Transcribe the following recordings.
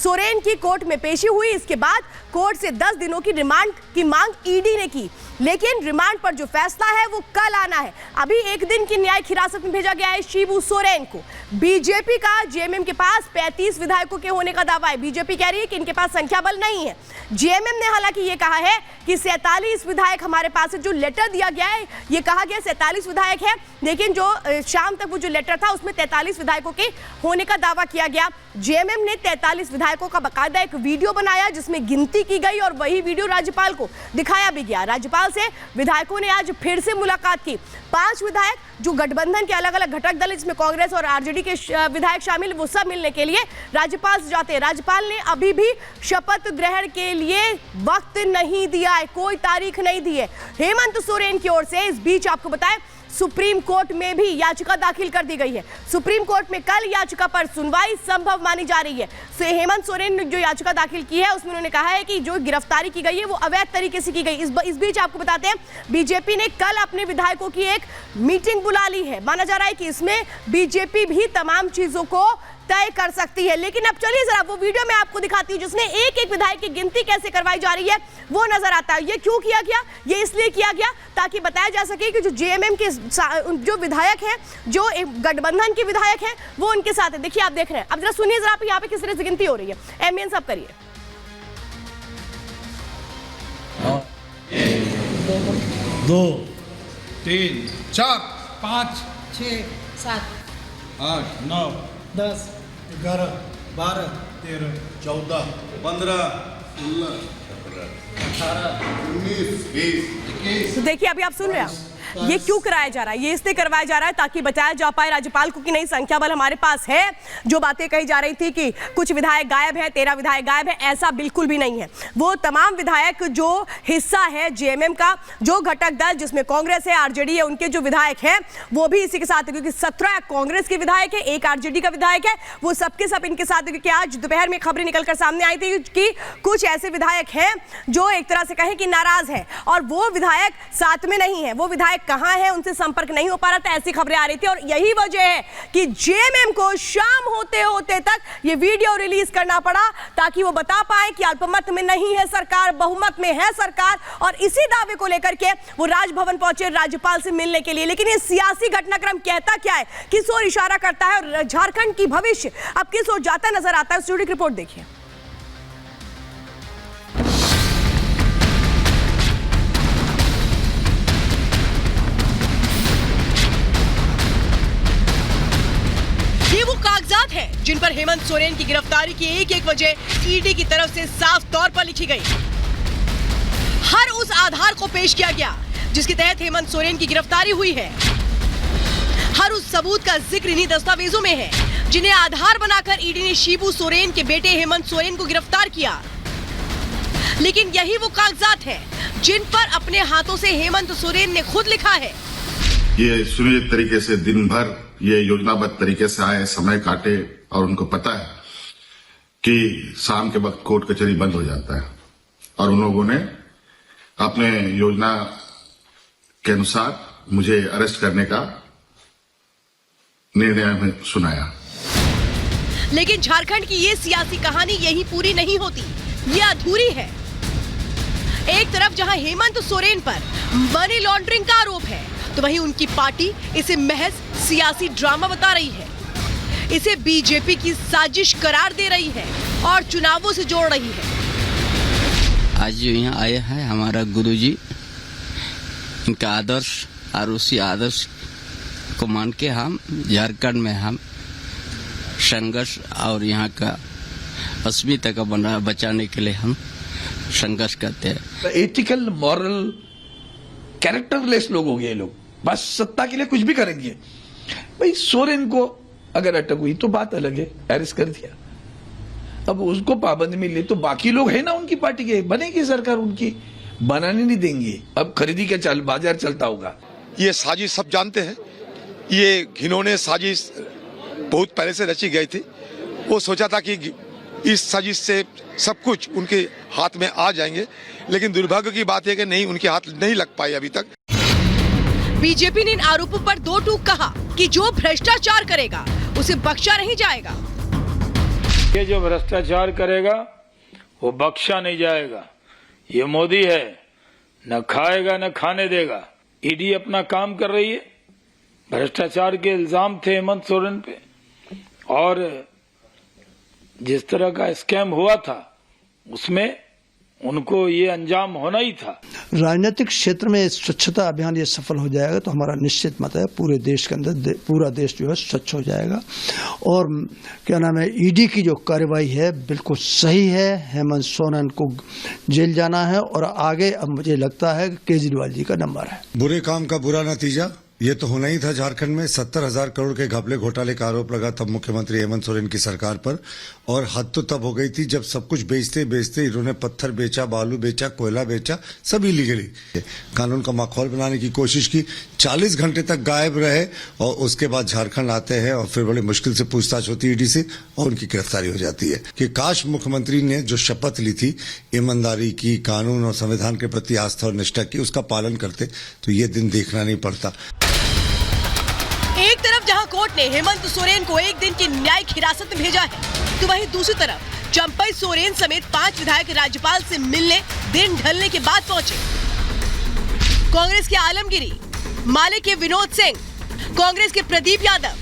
सोरेन की कोर्ट में पेशी हुई। इसके बाद कोर्ट से 10 दिनों की रिमांड की मांग ईडी ने की, लेकिन रिमांड पर जो फैसला है वो कल आना है। अभी 1 दिन की न्यायिक हिरासत में भेजा गया है शिबू सोरेन को। बीजेपी का जेएमएम के पास 35 विधायकों के होने का दावा है। बीजेपी कह रही है कि इनके पास संख्या बल नहीं है। जेएमएम ने हालांकि ये कहा है कि 47 विधायक हमारे पास है। जो लेटर दिया गया है ये कहा गया 47 विधायक है, लेकिन जो शाम तक वो जो लेटर था उसमें 43 विधायकों के होने का दावा किया गया। जेएमएम ने 43 विधायकों का बाकायदा एक वीडियो बनाया जिसमें गिनती की गई और वही वीडियो राज्यपाल को दिखाया भी गया। राज्यपाल से विधायकों ने आज फिर से मुलाकात की। 5 विधायक जो गठबंधन के अलग अलग घटक दल, इसमें कांग्रेस और आरजेडी के विधायक शामिल, वो सब मिलने के लिए राज्यपाल से जाते हैं। राज्यपाल ने अभी भी शपथ ग्रहण के लिए वक्त नहीं दिया है, कोई तारीख नहीं दी है हेमंत सोरेन की ओर से। इस बीच आपको बताएं सुप्रीम कोर्ट में भी याचिका दाखिल कर दी गई है। सुप्रीम कोर्ट में कल याचिका पर सुनवाई संभव मानी जा रही है। हेमंत सोरेन ने जो याचिका दाखिल की है उसमें उन्होंने कहा है कि जो गिरफ्तारी की गई है वो अवैध तरीके से की गई। इस बीच आपको बताते हैं बीजेपी ने कल अपने विधायकों की एक मीटिंग बुला ली है। माना जा रहा है कि इसमें बीजेपी भी तमाम चीजों को तय कर सकती है। लेकिन अब चलिए जरा वो वीडियो मैं आपको दिखाती हूँ जिसमें एक एक विधायक की गिनती कैसे करवाई जा रही है वो नजर आता है। ये क्यों किया गया? ये इसलिए किया गया ताकि बताया जा सके कि जो जेएमएम के जो विधायक हैं, जो गठबंधन के विधायक हैं, वो उनके साथ है। देखिए आप देख रहे हैं, अब जरा सुनिए जरा यहाँ पे किस तरह से गिनती हो रही है। एमएन सब करिए। 1 2 3 4 5 6 7 8 9 10 11 12 13 14 15 16 17 19 20 तो देखिए अभी आप सुन रहे हैं ये क्यों कराया जा रहा है। ये इसलिए करवाया जा रहा है ताकि बताया जा पाए राज्यपाल को कि नहीं संख्या बल हमारे पास है। जो बातें कही जा रही थी कि कुछ विधायक गायब है, 13 विधायक गायब है, ऐसा बिल्कुल भी नहीं है। वो तमाम विधायक जो हिस्सा है जेएमएम का, जो घटक दल जिसमें कांग्रेस है, आरजेडी है, उनके जो विधायक हैं वो भी इसी के साथ है, क्योंकि 17 कांग्रेस के विधायक है, 1 आरजेडी का विधायक है, वो सबके सब इनके साथ है। क्योंकि आज दोपहर में खबरें निकलकर सामने आई थी कि कुछ ऐसे विधायक हैं जो एक तरह से कहें कि नाराज है और वो विधायक साथ में नहीं है। वो विधायक कहां है, उनसे संपर्क नहीं हो पा रहा था, ऐसी खबरें आ रही थी। और यही वजह है कि जेएमएम को शाम होते होते तक ये वीडियो रिलीज करना पड़ा ताकि वो बता पाए कि अल्पमत में नहीं है सरकार, बहुमत में है सरकार। और इसी दावे को लेकर के वो राजभवन पहुंचे राज्यपाल से मिलने के लिए। लेकिन ये सियासी घटनाक्रम कहता क्या है, किस ओर इशारा करता है और झारखंड की भविष्य अब किस ओर जाता नजर आता है, स्टूडियो की रिपोर्ट देखिए। ये वो कागजात हैं जिन पर हेमंत सोरेन की गिरफ्तारी की एक एक वजह ईडी की तरफ से साफ तौर पर लिखी गई। हर उस आधार को पेश किया गया जिसके तहत हेमंत सोरेन की गिरफ्तारी हुई है। हर उस सबूत का जिक्र इन्हीं दस्तावेजों में है जिन्हें आधार बनाकर ईडी ने शिबू सोरेन के बेटे हेमंत सोरेन को गिरफ्तार किया। लेकिन यही वो कागजात हैं जिन पर अपने हाथों से हेमंत सोरेन ने खुद लिखा है। ये सुनिश्चित तरीके से दिन भर ये योजनाबद्ध तरीके से आए, समय काटे और उनको पता है कि शाम के वक्त कोर्ट कचहरी बंद हो जाता है और उन लोगों ने अपने योजना के अनुसार मुझे अरेस्ट करने का निर्णय में सुनाया। लेकिन झारखंड की ये सियासी कहानी यही पूरी नहीं होती, ये अधूरी है। एक तरफ जहां हेमंत सोरेन पर मनी लॉन्ड्रिंग का आरोप है तो वहीं उनकी पार्टी इसे महज सियासी ड्रामा बता रही है। इसे बीजेपी की साजिश करार दे रही है और चुनावों से जोड़ रही है। आज जो यहाँ आए हैं हमारा गुरुजी, इनका आदर्श और उसी आदर्श को मान के हम झारखंड में हम संघर्ष और यहाँ का अस्मिता का बचाने के लिए हम संघर्ष करते हैं। एथिकल मॉरल कैरेक्टरलेस लोग हो गए लोग, बस सत्ता के लिए कुछ भी करेंगे। भाई सोरेन को अगर अटक हुई तो बात अलग है, अरेस्ट कर दिया, अब उसको पाबंदी मिली तो बाकी लोग है ना उनकी पार्टी के, बनेगी सरकार उनकी, बनाने नहीं देंगे। अब खरीदी का बाजार चलता होगा। ये साजिश सब जानते हैं, ये घिनौने साजिश बहुत पहले से रची गई थी। वो सोचा था कि इस साजिश से सब कुछ उनके हाथ में आ जाएंगे, लेकिन दुर्भाग्य की बात है कि नहीं, उनके हाथ नहीं लग पाए अभी तक। बीजेपी ने इन आरोपों पर दो टूक कहा कि जो भ्रष्टाचार करेगा उसे बख्शा नहीं जाएगा। ये जो भ्रष्टाचार करेगा वो बख्शा नहीं जाएगा। ये मोदी है, न खाएगा न खाने देगा। ईडी अपना काम कर रही है। भ्रष्टाचार के इल्जाम थे हेमंत सोरेन पे, और जिस तरह का स्कैम हुआ था उसमें उनको ये अंजाम होना ही था। राजनीतिक क्षेत्र में स्वच्छता अभियान ये सफल हो जाएगा तो हमारा निश्चित मत है पूरे देश के अंदर पूरा देश जो है स्वच्छ हो जाएगा। और क्या नाम है, ईडी की जो कार्रवाई है बिल्कुल सही है। हेमंत सोरेन को जेल जाना है और आगे अब मुझे लगता है केजरीवाल जी का नंबर है। बुरे काम का बुरा नतीजा ये तो होना ही था। झारखंड में 70,000 करोड़ के घपले घोटाले का आरोप लगा तब मुख्यमंत्री हेमंत सोरेन की सरकार पर, और हद तो तब हो गई थी जब सब कुछ बेचते बेचते इन्होंने पत्थर बेचा, बालू बेचा, कोयला बेचा, सब इलीगली कानून का माहौल बनाने की कोशिश की। 40 घंटे तक गायब रहे और उसके बाद झारखंड आते हैं और फिर बड़ी मुश्किल से पूछताछ होती है ईडी से और उनकी गिरफ्तारी हो जाती है। कि काश मुख्यमंत्री ने जो शपथ ली थी ईमानदारी की, कानून और संविधान के प्रति आस्था और निष्ठा की, उसका पालन करते तो ये दिन देखना नहीं पड़ता। एक तरफ जहां कोर्ट ने हेमंत सोरेन को एक दिन की न्यायिक हिरासत में भेजा है, तो वहीं दूसरी तरफ चंपई सोरेन समेत 5 विधायक राज्यपाल से मिलने दिन ढलने के बाद पहुंचे। कांग्रेस के आलमगिरी, माले के विनोद सिंह, कांग्रेस के प्रदीप यादव,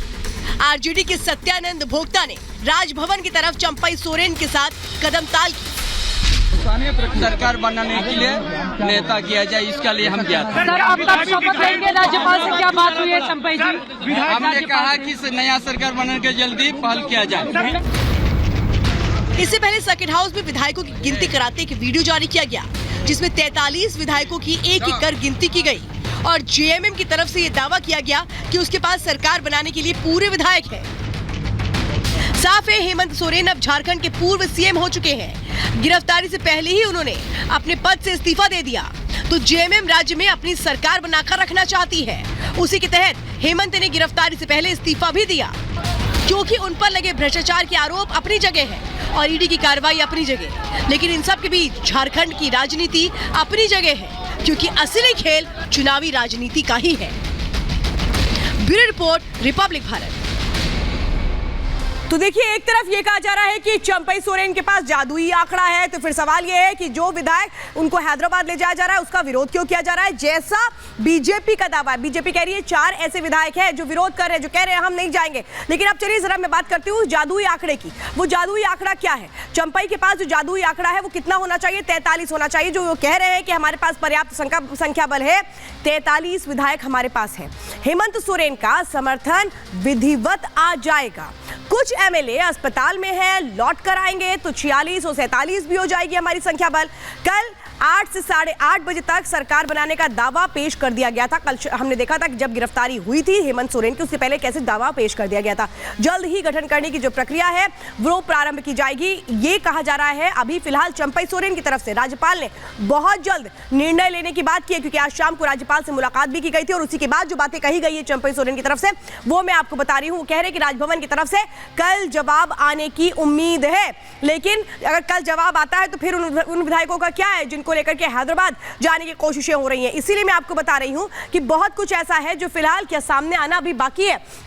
आरजेडी के सत्यानंद भोक्ता ने राजभवन की तरफ चंपई सोरेन के साथ कदमताल की। सरकार बनाने के लिए नेता किया जाए, इसके लिए हम गया था। सर, अब तक शपथ लेंगे राज्यपाल से, क्या बात हुई है चंपई जी? हमने कहा कि नया सरकार बनाने के जल्दी पहल किया जाए। इससे पहले सर्किट हाउस में विधायकों की गिनती कराते एक वीडियो जारी किया गया, जिसमें 43 विधायकों की एक एक कर गिनती की गई और जेएमएम की तरफ से ये दावा किया गया कि उसके पास सरकार बनाने के लिए पूरे विधायक हैं। साफ है, हेमंत सोरेन अब झारखंड के पूर्व सीएम हो चुके हैं। गिरफ्तारी से पहले ही उन्होंने अपने पद से इस्तीफा दे दिया, तो जेएमएम राज्य में अपनी सरकार बनाकर रखना चाहती है। उसी के तहत हेमंत ने गिरफ्तारी से पहले इस्तीफा भी दिया, क्योंकि उन पर लगे भ्रष्टाचार के आरोप अपनी जगह है और ईडी की कार्रवाई अपनी जगह, लेकिन इन सब के बीच झारखंड की राजनीति अपनी जगह है, क्योंकि असली खेल चुनावी राजनीति का ही है। Bureau report, Republic Bharat. तो देखिए, एक तरफ ये कहा जा रहा है कि चंपई सोरेन के पास जादुई आंकड़ा है, तो फिर सवाल ये है कि जो विधायक उनको हैदराबाद ले जाया जा रहा है उसका विरोध क्यों किया जा रहा है, जैसा बीजेपी का दावा है। बीजेपी कह रही है 4 ऐसे विधायक हैं जो विरोध कर रहे हैं, जो कह रहे हैं हम नहीं जाएंगे। लेकिन अब चलिए जरा मैं बात करती हूँ जादुई आंकड़े की। वो जादुई आंकड़ा क्या है? चंपई के पास जो जादुई आंकड़ा है वो कितना होना चाहिए? 43 होना चाहिए। जो वो कह रहे हैं कि हमारे पास पर्याप्त संख्या बल है, 43 विधायक हमारे पास है। हेमंत सोरेन का समर्थन विधिवत आ जाएगा। कुछ एमएलए अस्पताल में हैं, लौट कर आएंगे तो 46 और 47 भी हो जाएगी हमारी संख्या बल। कल 8 से 8:30 बजे तक सरकार बनाने का दावा पेश कर दिया गया था। कल हमने देखा था कि जब गिरफ्तारी हुई थी हेमंत सोरेन की, उससे पहले कैसे दावा पेश कर दिया गया था। जल्द ही गठन करने की जो प्रक्रिया है वो प्रारंभ की जाएगी, ये कहा जा रहा है। अभी फिलहाल चंपई सोरेन की तरफ से राज्यपाल ने बहुत जल्द निर्णय लेने की बात की है, क्योंकि आज शाम को राज्यपाल से मुलाकात भी की गई थी और उसी के बाद जो बातें कही गई है चंपई सोरेन की तरफ से वो मैं आपको बता रही हूँ। कह रहे कि राजभवन की तरफ से कल जवाब आने की उम्मीद है, लेकिन अगर कल जवाब आता है तो फिर उन विधायकों का क्या है जिनको लेकर के हैदराबाद जाने की कोशिशें हो रही हैं। इसीलिए मैं आपको बता रही हूं कि बहुत कुछ ऐसा है जो फिलहाल क्या सामने आना अभी बाकी है।